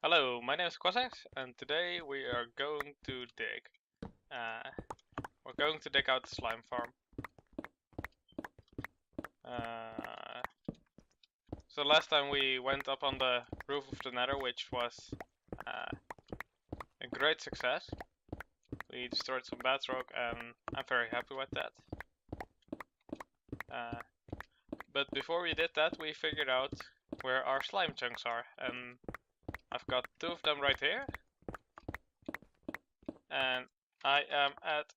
Hello, my name is Qasxz, and today we are going to dig. We're going to dig out the slime farm. So last time we went up on the roof of the Nether, which was a great success. We destroyed some bedrock, and I'm very happy with that. But before we did that, we figured out where our slime chunks are, and I've got two of them right here. And I am at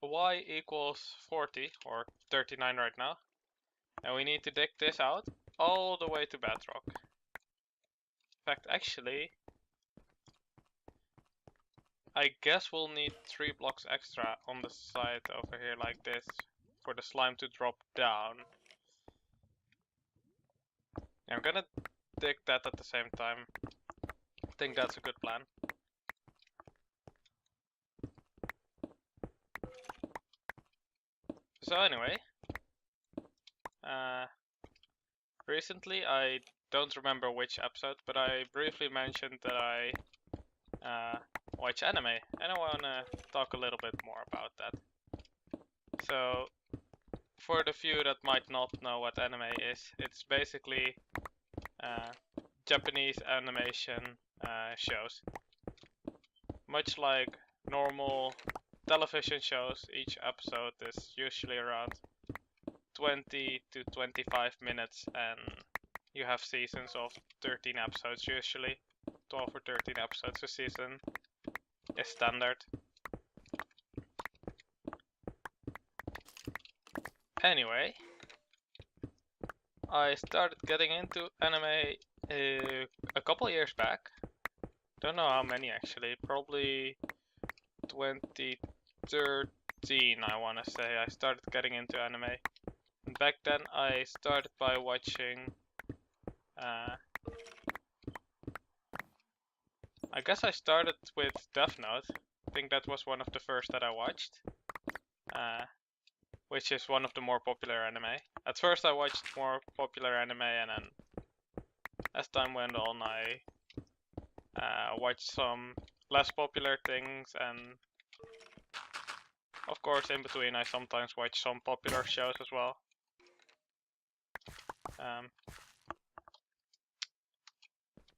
y equals 40 or 39 right now, and we need to dig this out all the way to bedrock. In fact, actually, I guess we'll need 3 blocks extra on the side over here like this for the slime to drop down. Yeah, I'm gonna dig that at the same time. I think that's a good plan. So anyway, recently, I don't remember which episode, but I briefly mentioned that I watch anime, and I wanna talk a little bit more about that. So, for the few that might not know what anime is, it's basically Japanese animation shows. Much like normal television shows, each episode is usually around 20 to 25 minutes, and you have seasons of 13 episodes usually. 12 or 13 episodes a season is standard. Anyway, I started getting into anime a couple years back. Don't know how many actually, probably 2013 I wanna say I started getting into anime. And back then I started by watching I guess I started with Death Note. I think that was one of the first that I watched. Which is one of the more popular anime. At first I watched more popular anime, and then as time went on I watched some less popular things, and of course in between I sometimes watch some popular shows as well.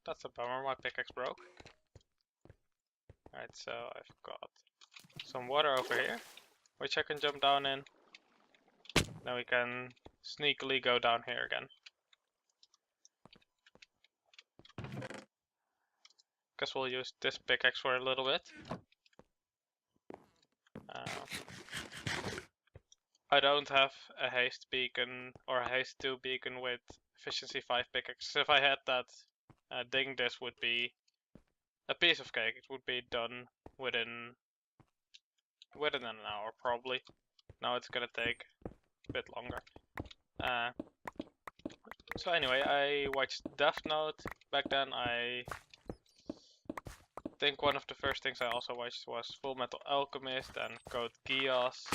That's a bummer, my pickaxe broke. Alright, so I've got some water over here, which I can jump down in. Then we can sneakily go down here again. Guess we'll use this pickaxe for a little bit. I don't have a haste beacon or a haste 2 beacon with efficiency 5 pickaxe. If I had that, digging this would be a piece of cake. It would be done within an hour probably. Now it's gonna take a bit longer. So anyway, I watched Death Note. Back then I think one of the first things I also watched was Full Metal Alchemist and Code Geass.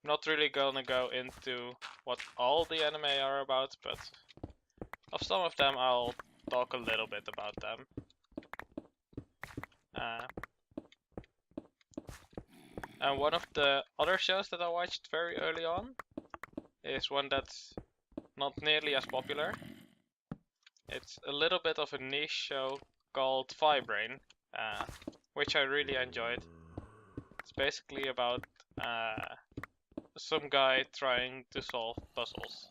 Not really gonna go into what all the anime are about, but of some of them I'll talk a little bit about them. And one of the other shows that I watched very early on is one that's not nearly as popular. It's a little bit of a niche show called Fibrain, which I really enjoyed. It's basically about some guy trying to solve puzzles.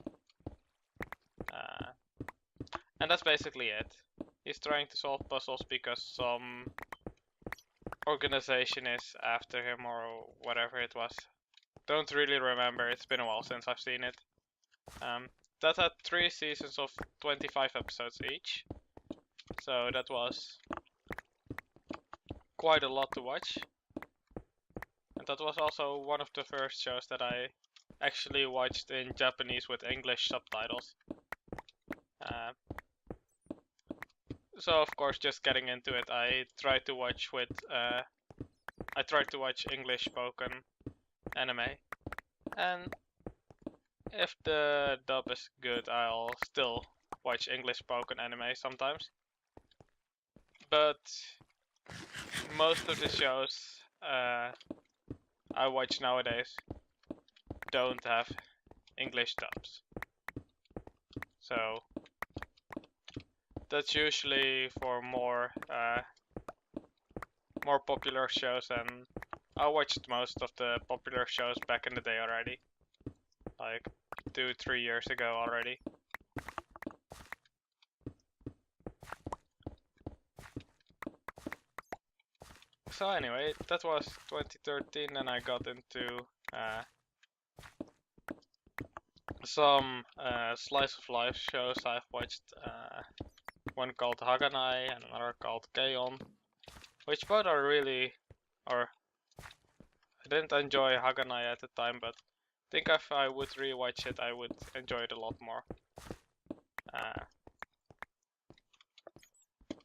And that's basically it. He's trying to solve puzzles because some organization is after him or whatever it was. Don't really remember, it's been a while since I've seen it. That had 3 seasons of 25 episodes each. So that was quite a lot to watch. And that was also one of the first shows that I actually watched in Japanese with English subtitles. So of course, just getting into it, I tried to watch English spoken anime, and if the dub is good, I'll still watch English spoken anime sometimes. But most of the shows I watch nowadays don't have English dubs. So that's usually for more popular shows, and I watched most of the popular shows back in the day already. Like 2-3 years ago already. So anyway, that was 2013, and I got into some slice of life shows. I've watched one called Haganai and another called K-On!, which both are really, or I didn't enjoy Haganai at the time, but I think if I would rewatch it, I would enjoy it a lot more.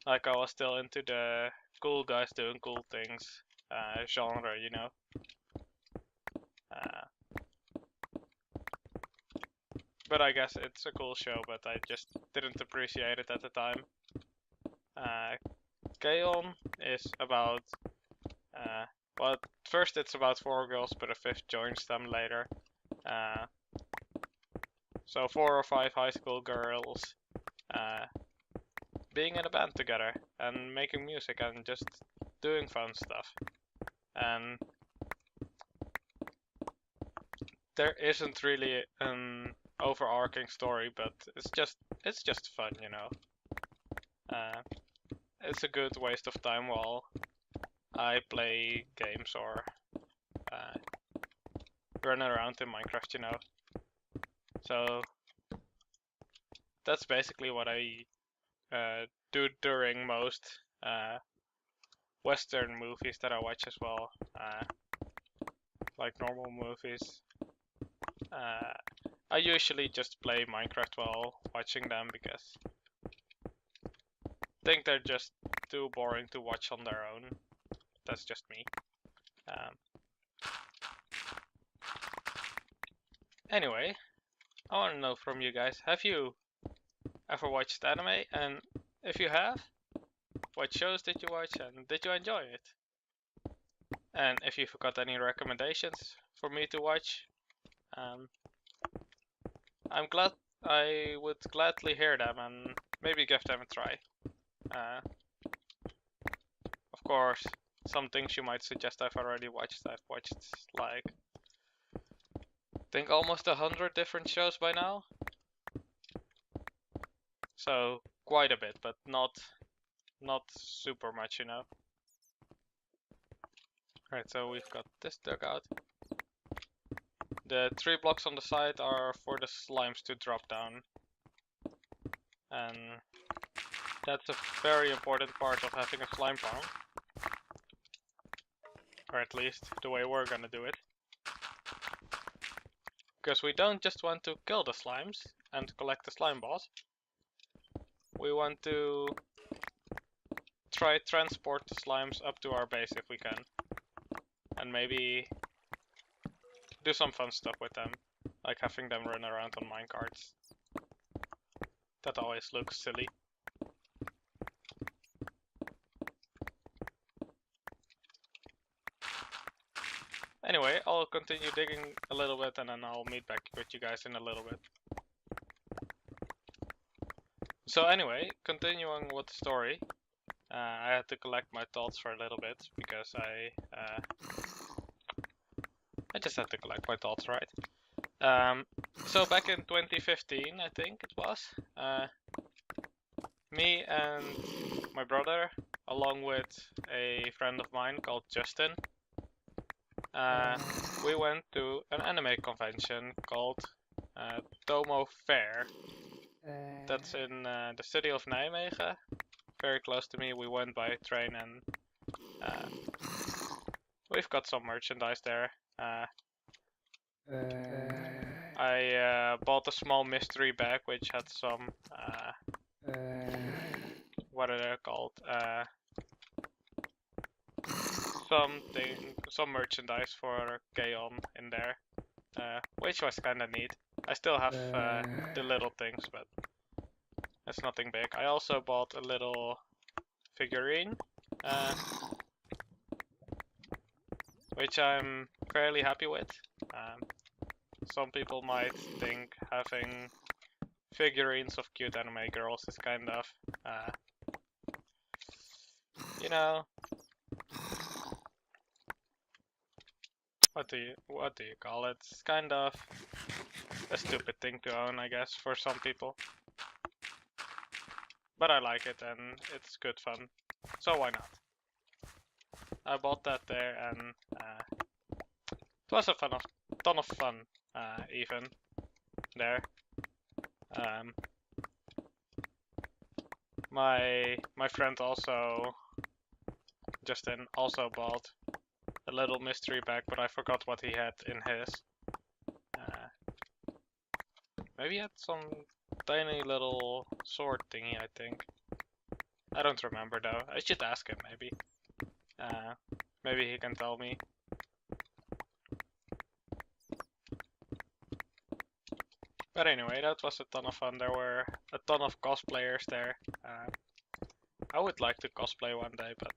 Like I was still into the cool guys doing cool things genre, you know. But I guess it's a cool show, but I just didn't appreciate it at the time. K-On! Is about, well, first it's about 4 girls, but a 5th joins them later. So 4 or 5 high school girls being in a band together and making music and just doing fun stuff. And there isn't really an overarching story, but it's just fun, you know. It's a good waste of time while I play games or run around in Minecraft, you know. So that's basically what I do during most Western movies that I watch as well, like normal movies. I usually just play Minecraft while watching them because I think they're just too boring to watch on their own. That's just me. Anyway, I want to know from you guys, have you ever watched anime? And if you have, what shows did you watch and did you enjoy it? And if you've got any recommendations for me to watch, I would gladly hear them and maybe give them a try. Of course, some things you might suggest I've already watched. I've watched like, I think almost 100 different shows by now. So quite a bit, but not super much, you know. Right, so we've got this dugout. The 3 blocks on the side are for the slimes to drop down. And that's a very important part of having a slime farm. Or at least the way we're gonna do it. Because we don't just want to kill the slimes and collect the slime balls. We want to try transport the slimes up to our base if we can. And maybe do some fun stuff with them, like having them run around on minecarts. That always looks silly. Anyway, I'll continue digging a little bit and then I'll meet back with you guys in a little bit. So anyway, continuing with the story, I had to collect my thoughts for a little bit because I just had to collect my thoughts, right? So back in 2015, I think it was, me and my brother, along with a friend of mine called Justin, we went to an anime convention called Tomo Fair. That's in the city of Nijmegen, very close to me. We went by train and we've got some merchandise there. I bought a small mystery bag which had some, what are they called? Some merchandise for K-On! In there, which was kinda neat. I still have the little things, but It's nothing big. I also bought a little figurine, which I'm fairly happy with. Some people might think having figurines of cute anime girls is kind of, you know, what do you call it? It's kind of a stupid thing to own, I guess, for some people. But I like it and it's good fun, so why not? I bought that there and it was a ton of fun, even there. My friend also, Justin, also bought a little mystery bag, but I forgot what he had in his. Maybe he had some tiny little sword thingy, I think. I don't remember though. I should ask him maybe. Maybe he can tell me. But anyway, that was a ton of fun. There were a ton of cosplayers there. I would like to cosplay one day, but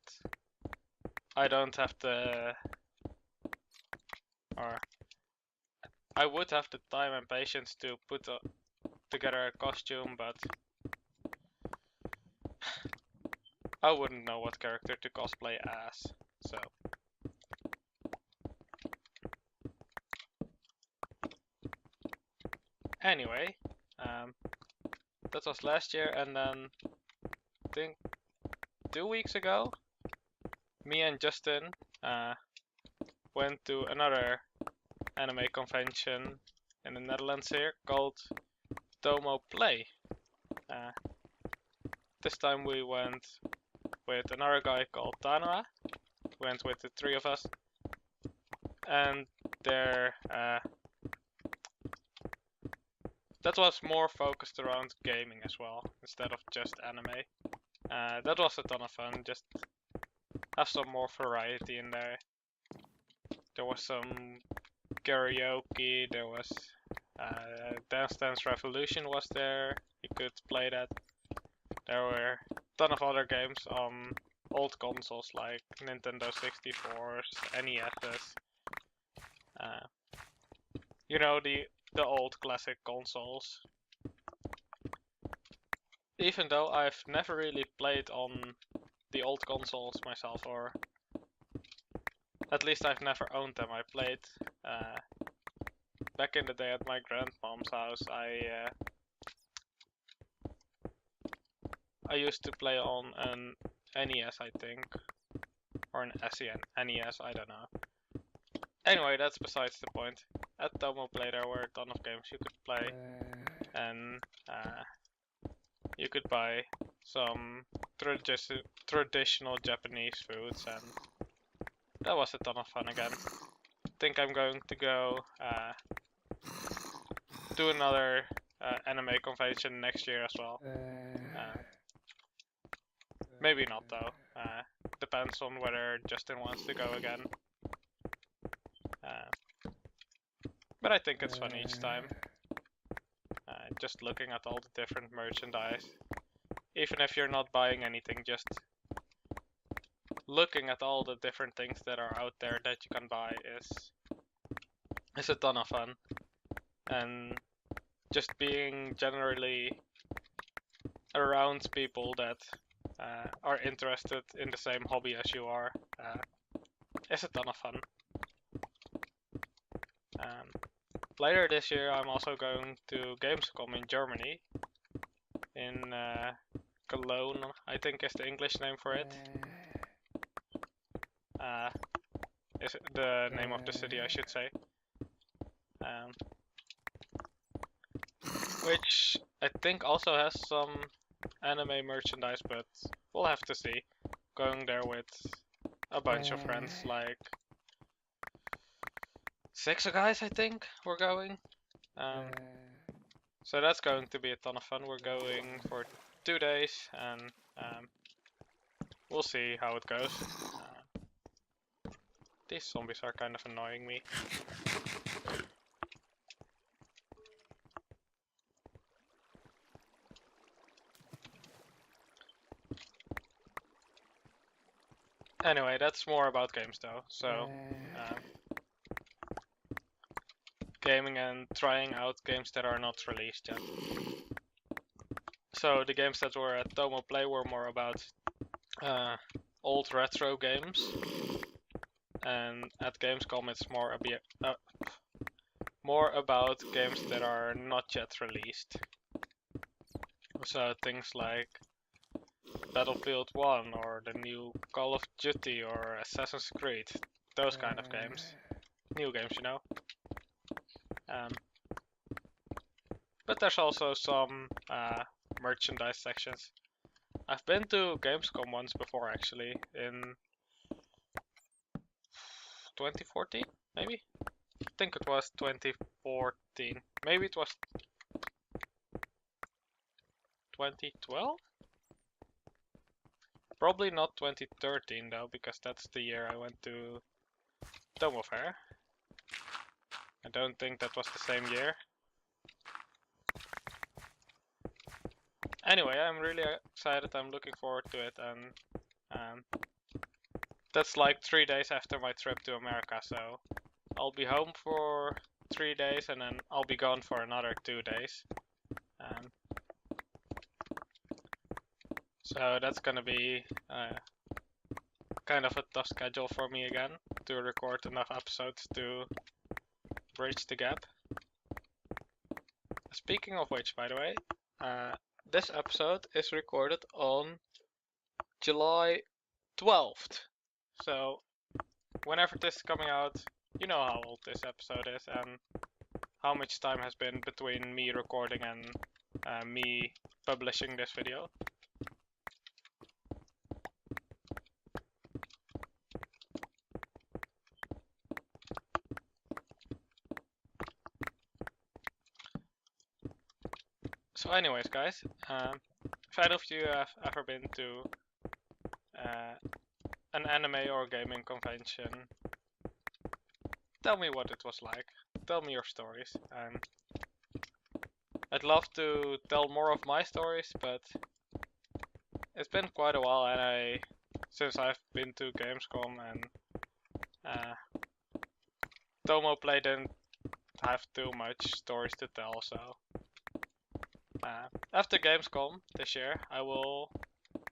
I don't have the... or I would have the time and patience to put together a costume, but I wouldn't know what character to cosplay as, so... Anyway, that was last year, and then I think 2 weeks ago, me and Justin went to another anime convention in the Netherlands here called Tomo Play. This time we went with another guy called Tanua. We went with the 3 of us, and there that was more focused around gaming as well, instead of just anime. That was a ton of fun, just have some more variety in there. There was some karaoke, there was Dance Dance Revolution was there, you could play that. There were a ton of other games on old consoles like Nintendo 64s, NES's. You know, the old classic consoles. Even though I've never really played on the old consoles myself, or at least I've never owned them. I played back in the day at my grandmom's house. I used to play on an NES, I think, or an SEN NES, I don't know. Anyway, that's besides the point. At Tomo Play there were a ton of games you could play, and you could buy some traditional Japanese foods, and that was a ton of fun again. I think I'm going to go do another anime convention next year as well. Maybe not though. Depends on whether Justin wants to go again. But I think it's fun each time. Just looking at all the different merchandise. Even if you're not buying anything, just looking at all the different things that are out there that you can buy is a ton of fun. And just being generally around people that are interested in the same hobby as you are is a ton of fun. Later this year I'm also going to Gamescom in Germany, in Cologne, I think is the English name for it. Is it the name of the city, I should say. Which I think also has some anime merchandise, but we'll have to see. Going there with a bunch of friends, like 6 guys I think we're going. So that's going to be a ton of fun. We're going for 2 days, and we'll see how it goes. These zombies are kind of annoying me. Anyway, that's more about games though. So, gaming and trying out games that are not released yet. So the games that were at Tomo Play were more about old retro games, and at Gamescom it's more about games that are not yet released. So things like Battlefield 1 or the new Call of Duty or Assassin's Creed, those kind of games. New games, you know. But there's also some merchandise sections. I've been to Gamescom once before actually, in 2014, maybe? I think it was 2014. Maybe it was 2012? Probably not 2013 though, because that's the year I went to Tomo Fair. I don't think that was the same year. Anyway, I'm really excited, I'm looking forward to it, and that's like 3 days after my trip to America, so I'll be home for 3 days and then I'll be gone for another 2 days. So that's gonna be kind of a tough schedule for me again, to record enough episodes to bridge the gap. Speaking of which, by the way, this episode is recorded on July 12th. So whenever this is coming out, you know how old this episode is and how much time has been between me recording and me publishing this video. So anyways guys, if any of you have ever been to an anime or gaming convention, tell me what it was like. Tell me your stories. I'd love to tell more of my stories, but it's been quite a while since I've been to Gamescom, and Tomo Play didn't have too much stories to tell, so after Gamescom this year I will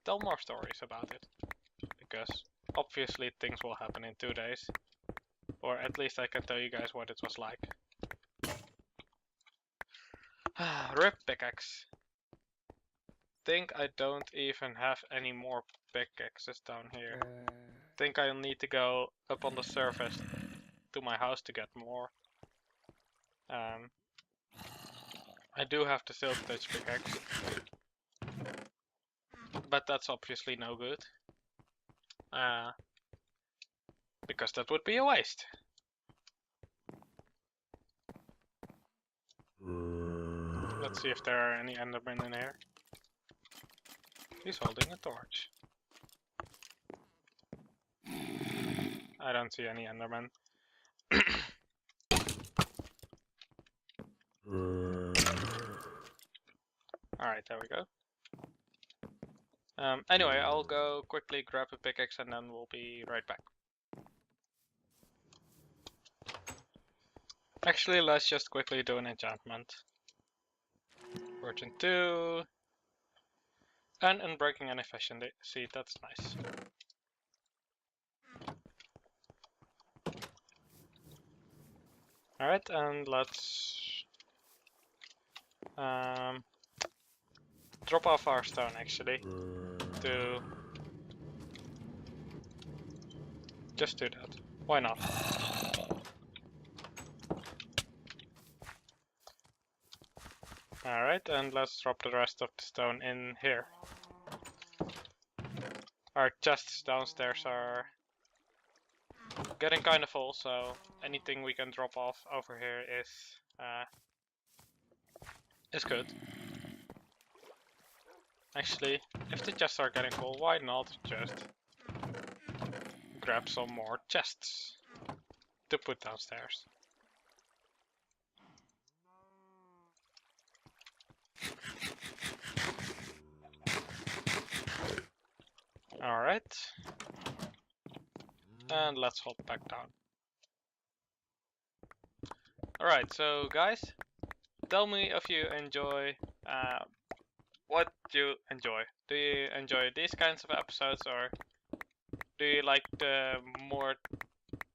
tell more stories about it, because obviously things will happen in 2 days, or at least I can tell you guys what it was like. RIP pickaxe. Think I don't even have any more pickaxes down here. Think I'll need to go up on the surface to my house to get more. I do have the silk touch pickaxe, but that's obviously no good, because that would be a waste. Let's see if there are any endermen in here. He's holding a torch. I don't see any endermen. Alright, there we go. Anyway, I'll go quickly grab a pickaxe and then we'll be right back. Actually, let's just quickly do an enchantment. Virgin 2. And unbreaking and efficiency, that's nice. Alright, and let's drop off our stone actually to just do that. Why not? Alright, and let's drop the rest of the stone in here. Our chests downstairs are getting kind of full, so anything we can drop off over here is good. Actually, if the chests are getting full, why not just grab some more chests to put downstairs? Alright. And let's hop back down. Alright, so guys, tell me if you enjoy what you enjoy. Do you enjoy these kinds of episodes, or do you like the more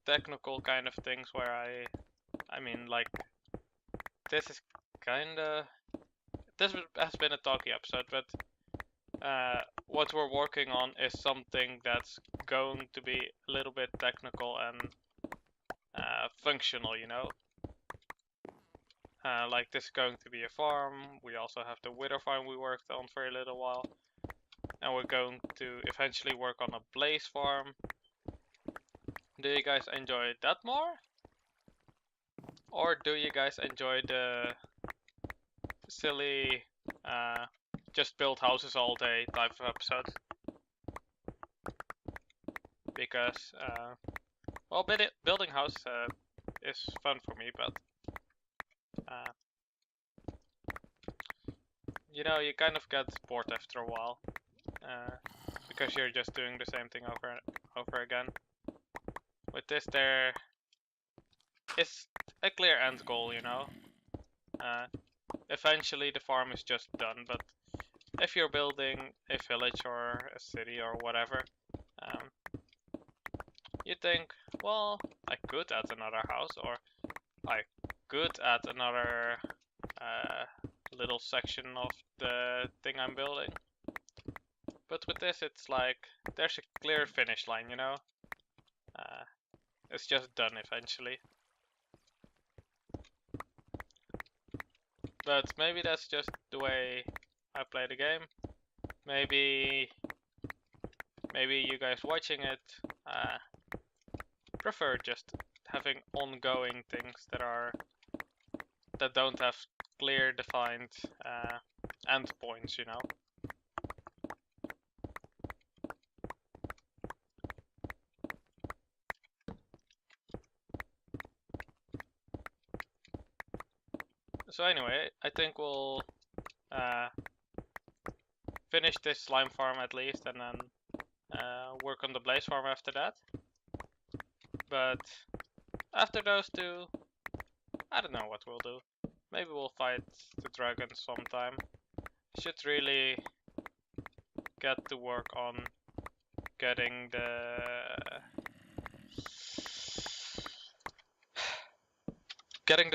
technical kind of things where I mean, like, this is kinda, this has been a talky episode, but what we're working on is something that's going to be a little bit technical and functional, you know? Like, this is going to be a farm. We also have the wither farm we worked on for a little while. And we're going to eventually work on a blaze farm. Do you guys enjoy that more? Or do you guys enjoy the silly, just build houses all day type of episodes? Because, well, building houses is fun for me, but you know, you kind of get bored after a while, because you're just doing the same thing over and over again. With this, there is a clear end goal, you know. Eventually the farm is just done, but if you're building a village or a city or whatever, you think, well, I could add another house, or I could add another little section of the thing I'm building. But with this, it's like, there's a clear finish line, you know? It's just done eventually. But maybe that's just the way I play the game. Maybe you guys watching it prefer just having ongoing things that don't have clear defined endpoints, you know. So anyway, I think we'll finish this slime farm at least, and then work on the blaze farm after that. But after those two, I don't know what we'll do. Maybe we'll fight the dragon sometime. Should really get to work on getting the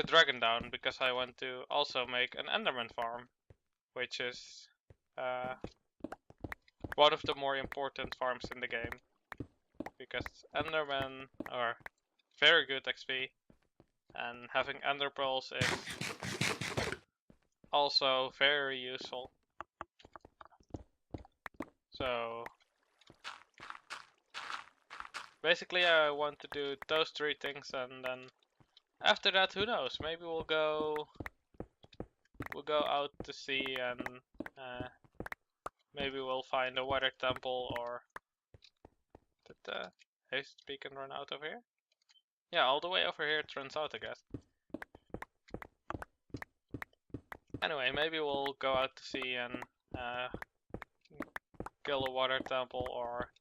dragon down, because I want to also make an enderman farm, which is one of the more important farms in the game, because endermen are very good XP, and having ender pearls is also very useful. So basically I want to do those three things, and then after that, who knows, maybe we'll go out to sea, and maybe we'll find a water temple, or did the haste beacon run out over here? Yeah, all the way over here it runs out, I guess. Anyway, maybe we'll go out to sea and kill a water temple, or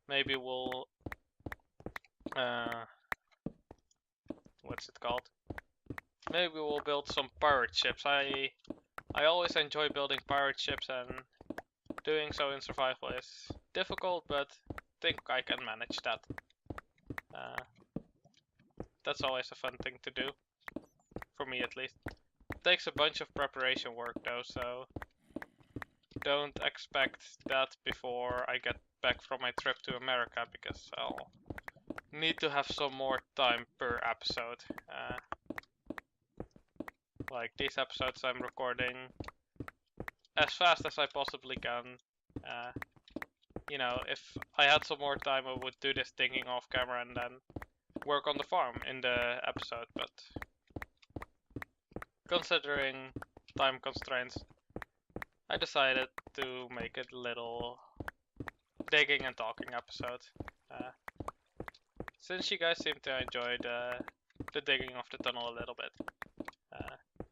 maybe we'll what's it called? Maybe we'll build some pirate ships. I always enjoy building pirate ships, and doing so in survival is difficult, but I think I can manage that. That's always a fun thing to do, for me at least. It takes a bunch of preparation work though, so don't expect that before I get back from my trip to America, because I'll need to have some more time per episode. Like these episodes I'm recording as fast as I possibly can. You know, if I had some more time, I would do this thinking off camera and then work on the farm in the episode, but considering time constraints, I decided to make it a little digging and talking episode. Since you guys seem to enjoy the digging of the tunnel a little bit.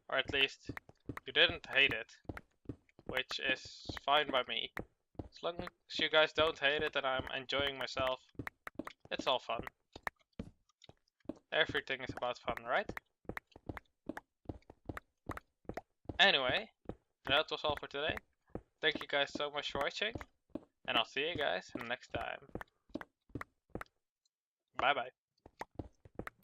Or at least you didn't hate it, which is fine by me. As long as you guys don't hate it and I'm enjoying myself, It's all fun. Everything is about fun, right? Anyway, that was all for today. Thank you guys so much for watching, and I'll see you guys next time. Bye bye.